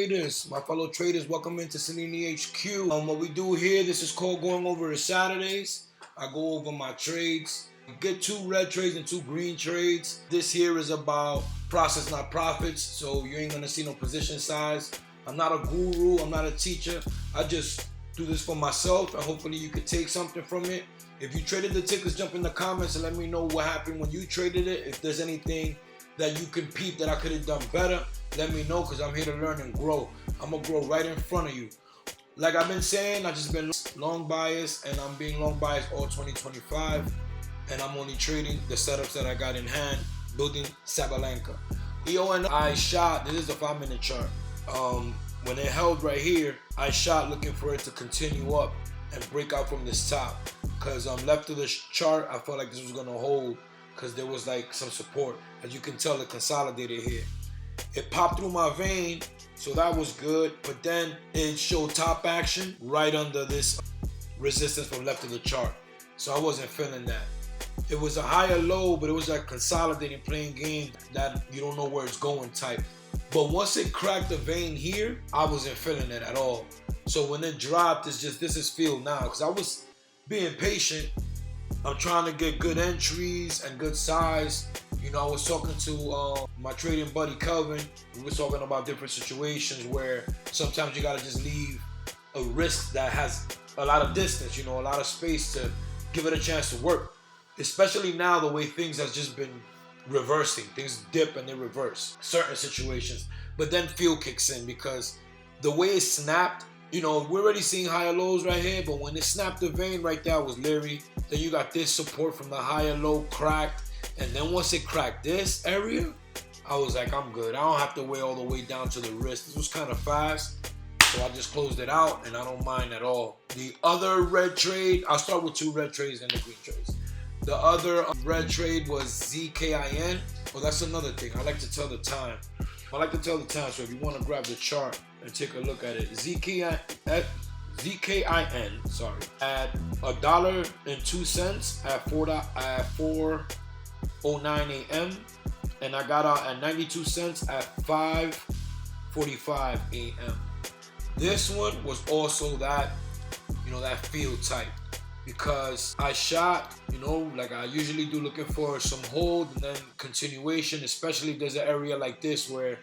traders, my fellow traders, welcome into Salini HQ. What we do here, this is called going over the Saturdays. I go over my trades. Get 2 red trades and 2 green trades. This here is about process, not profits. So you ain't gonna see no position size. I'm not a guru, I'm not a teacher. I just do this for myself and hopefully you could take something from it. If you traded the tickets, jump in the comments and let me know what happened when you traded it. If there's anything that you can peep that I could have done better, let me know, because I'm here to learn and grow. I'm gonna grow right in front of you. Like I've been saying, I just been long biased, and I'm being long biased all 2025, and I'm only trading the setups that I got in hand, building Sabalenka. Eonr, I shot, this is the 5-minute chart. When it held right here, I shot looking for it to continue up and break out from this top, because left of the chart, I felt like this was gonna hold, because there was like some support. As you can tell, it consolidated here. It popped through my vein, so that was good, but then it showed top action right under this resistance from left of the chart. So I wasn't feeling that. It was a higher low, but it was like consolidating, playing game that you don't know where it's going type. But once it cracked the vein here, I wasn't feeling it at all. So when it dropped, it's just, this is feel now, because I was being patient. I'm trying to get good entries and good size. You know, I was talking to my trading buddy Kelvin. We were talking about different situations where sometimes you gotta just leave a risk that has a lot of distance, you know, a lot of space to give it a chance to work. Especially now, the way things has just been reversing. Things dip and they reverse certain situations. But then feel kicks in, because the way it snapped, you know, we're already seeing higher lows right here, but when it snapped the vein right there, I was leery. Then you got this support from the higher low cracked. And then once it cracked this area, I was like, I'm good. I don't have to weigh all the way down to the wrist. This was kind of fast, so I just closed it out, and I don't mind at all. The other red trade, I'll start with 2 red trades and the green trades. The other red trade was Zkin. Well, that's another thing. I like to tell the time. I like to tell the time, so if you want to grab the chart and take a look at it. Zkin, sorry, at $1.02 at 4:09 a.m. and I got out at 92 cents at 5:45 a.m. This one was also that, you know, that field type, because I shot, you know, like I usually do, looking for some hold and then continuation, especially if there's an area like this where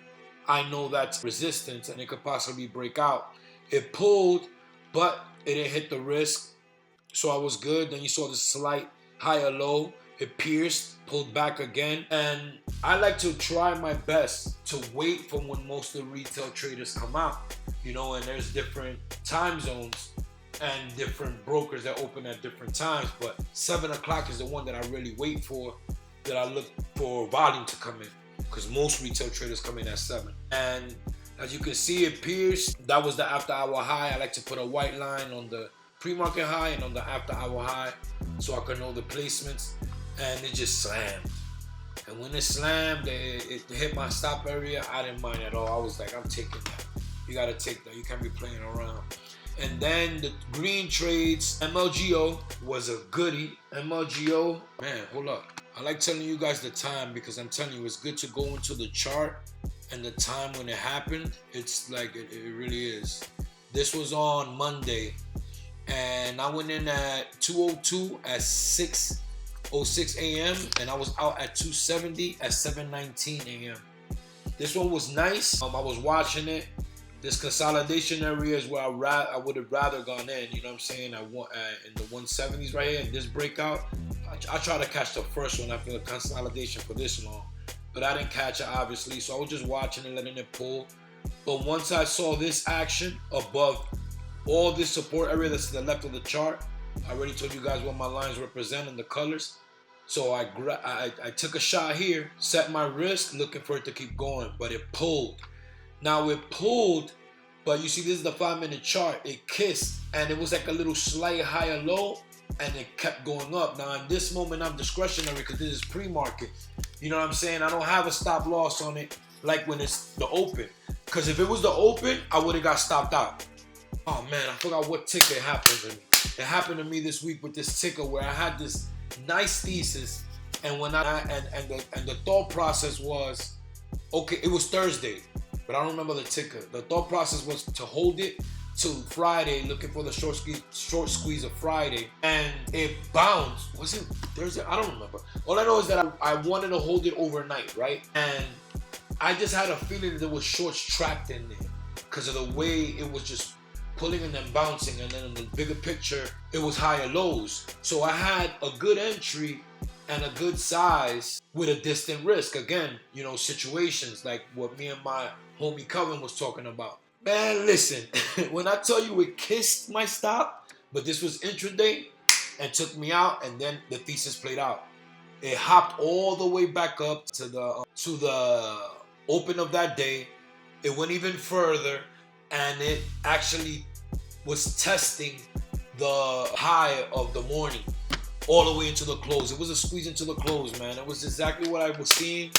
I know that's resistance and it could possibly break out. It pulled, but it didn't hit the risk, so I was good. Then you saw the slight higher low. It pierced, pulled back again, and I like to try my best to wait for when most of the retail traders come out, you know, and there's different time zones and different brokers that open at different times, but 7 o'clock is the one that I really wait for, that I look for volume to come in, because most retail traders come in at 7. And as you can see, it pierced. That was the after hour high. I like to put a white line on the pre-market high and on the after hour high so I can know the placements. And it just slammed. And when it slammed, it hit my stop area. I didn't mind at all. I was like, I'm taking that. You gotta take that. You can't be playing around. And then the green trades, Mlgo was a goodie. Mlgo, man, hold up. I like telling you guys the time, because I'm telling you, it's good to go into the chart and the time when it happened. It's like, it really is. This was on Monday, and I went in at 2:02 at 6:06 a.m. and I was out at 2:70 at 7:19 a.m. This one was nice. I was watching it. This consolidation area is where I would have rather gone in. You know what I'm saying? I want in the 170s right here. In this breakout, I try to catch the first one after the consolidation for this long, but I didn't catch it obviously. So I was just watching and letting it pull. But once I saw this action above all this support area that's to the left of the chart, I already told you guys what my lines represent and the colors. So I took a shot here, set my risk, looking for it to keep going, but it pulled. Now it pulled, but you see this is the 5-minute chart. It kissed, and it was like a little slight higher low, and it kept going up. Now in this moment, I'm discretionary because this is pre-market. You know what I'm saying? I don't have a stop loss on it like when it's the open. Because if it was the open, I would have got stopped out. Oh man, I forgot what ticker happened to me. It happened to me this week with this ticker where I had this nice thesis, and when the thought process was, okay, it was Thursday. but I don't remember the ticker. The thought process was to hold it till Friday, looking for the short squeeze of Friday, and it bounced. Was it Thursday? I don't remember. All I know is that I wanted to hold it overnight, right? And I just had a feeling that there was shorts trapped in there because of the way it was just pulling and then bouncing, and then in the bigger picture, it was higher lows. So I had a good entry and a good size with a distant risk. Again, you know, situations like what me and my homie Coven was talking about. Man, listen, when I tell you it kissed my stop, but this was intraday and took me out, and then the thesis played out. It hopped all the way back up to the open of that day. It went even further, and it actually was testing the high of the morning all the way into the close. It was a squeeze into the close, man. It was exactly what I was seeing.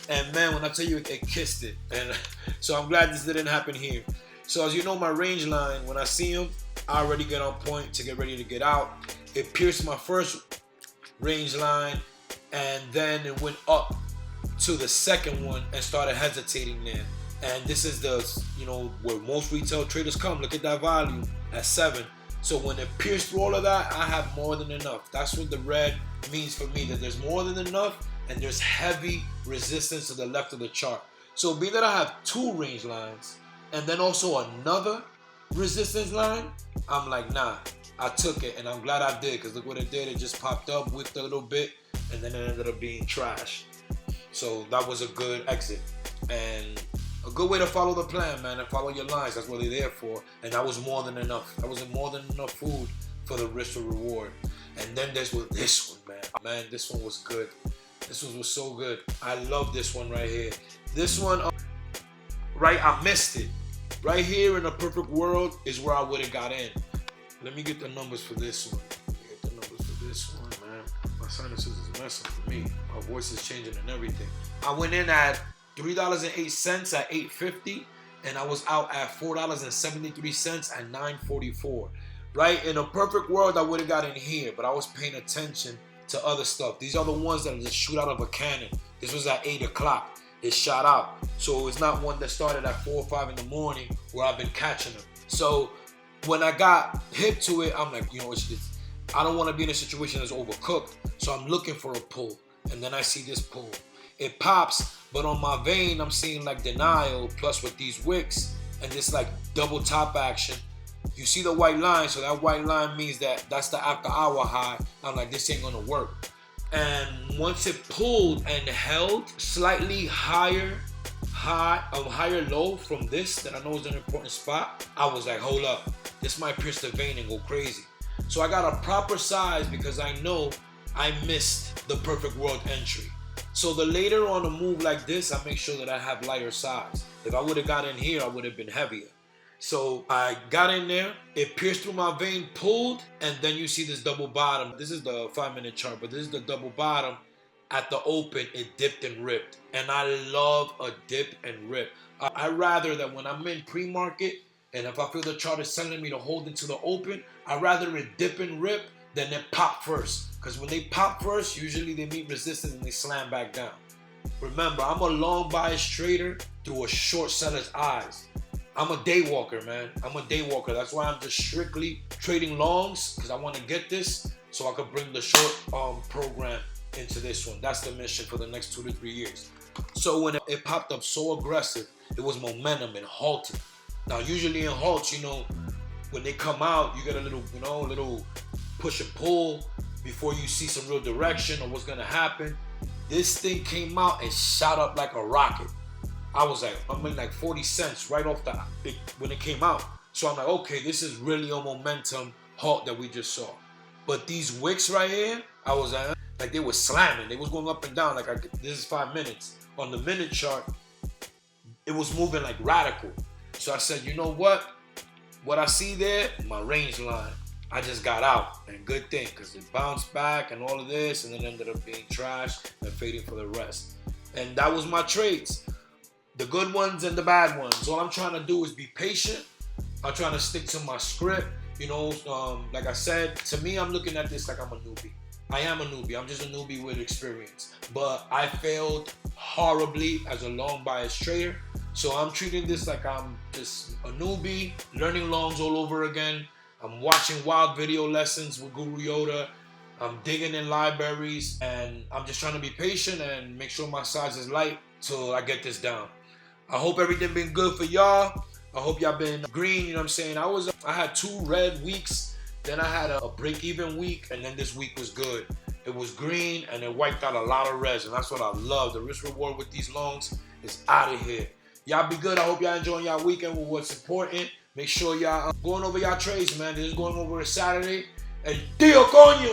And man, when I tell you it kissed it. And so I'm glad this didn't happen here. So as you know, my range line, when I see them, I already get on point to get ready to get out. It pierced my first range line, and then it went up to the second one and started hesitating there. And this is the, you know, where most retail traders come. Look at that volume at 7. So when it pierced through all of that, I have more than enough. That's what the red means for me, that there's more than enough and there's heavy resistance to the left of the chart. So being that I have 2 range lines and then also another resistance line, I'm like, nah, I took it, and I'm glad I did, because look what it did. It just popped up, whipped a little bit, and then it ended up being trash. So that was a good exit. And a good way to follow the plan, man, and follow your lines. That's what they're there for. And that was more than enough. That was more than enough food for the risk to reward. And then there's this one, man. Man, this one was good. This one was so good. I love this one right here. This one, right, I missed it. Right here in a perfect world is where I would have got in. Let me get the numbers for this one. Man. My sinuses is messing with me. My voice is changing and everything. I went in at $3.08 at 8.50, and I was out at $4.73 at 9.44. Right? In a perfect world, I would have got in here, but I was paying attention to other stuff. These are the ones that just shoot out of a cannon. This was at 8 o'clock. It shot out. So it's not one that started at 4 or 5 in the morning where I've been catching them. So when I got hip to it, I'm like, you know, I don't want to be in a situation that's overcooked. So I'm looking for a pull. And then I see this pull. It pops, but on my vein, I'm seeing like denial plus with these wicks and this like double top action. You see the white line, so that white line means that that's the after hour high. I'm like, this ain't gonna work. And once it pulled and held slightly higher low from this that I know is an important spot, I was like, hold up, this might pierce the vein and go crazy. So I got a proper size because I know I missed the perfect world entry. So the later on a move like this, I make sure that I have lighter size. If I would have got in here, I would have been heavier. So I got in there, it pierced through my vein, pulled, and then you see this double bottom. This is the 5-minute chart, but this is the double bottom. At the open, it dipped and ripped. And I love a dip and rip. I rather that when I'm in pre-market, and if I feel the chart is telling me to hold into the open, I'd rather it dip and rip than it pop first. Because when they pop first, usually they meet resistance and they slam back down. Remember, I'm a long bias trader through a short seller's eyes. I'm a day walker, man. I'm a day walker. That's why I'm just strictly trading longs, because I want to get this so I can bring the short program into this one. That's the mission for the next 2 to 3 years. So when it popped up so aggressive, it was momentum and halted. Now, usually in halts, you know, when they come out, you get a little, you know, little push and pull before you see some real direction or what's going to happen. This thing came out and shot up like a rocket. I was like, I mean, like 40 cents right off when it came out. So I'm like, okay, this is really a momentum halt that we just saw. But these wicks right here, I was like they were slamming. They was going up and down. Like this is 5 minutes. On the minute chart, it was moving like radical. So I said, you know what? What I see there, my range line. I just got out, and good thing, because it bounced back and all of this, and then ended up being trash and fading for the rest. And that was my trades. The good ones and the bad ones. All I'm trying to do is be patient. I'm trying to stick to my script. You know, like I said, to me, I'm looking at this like I'm a newbie. I am a newbie. I'm just a newbie with experience. But I failed horribly as a long bias trader. So I'm treating this like I'm just a newbie, learning longs all over again. I'm watching wild video lessons with Guru Yoda. I'm digging in libraries, and I'm just trying to be patient and make sure my size is light till I get this down. I hope everything been good for y'all. I hope y'all been green, you know what I'm saying? I had 2 red weeks, then I had a break-even week, and then this week was good. It was green, and it wiped out a lot of reds, and that's what I love. The risk reward with these longs is out of here. Y'all be good. I hope y'all enjoying y'all weekend with what's important. Make sure y'all going over y'all trades, man. This is going over a Saturday. El tío coño!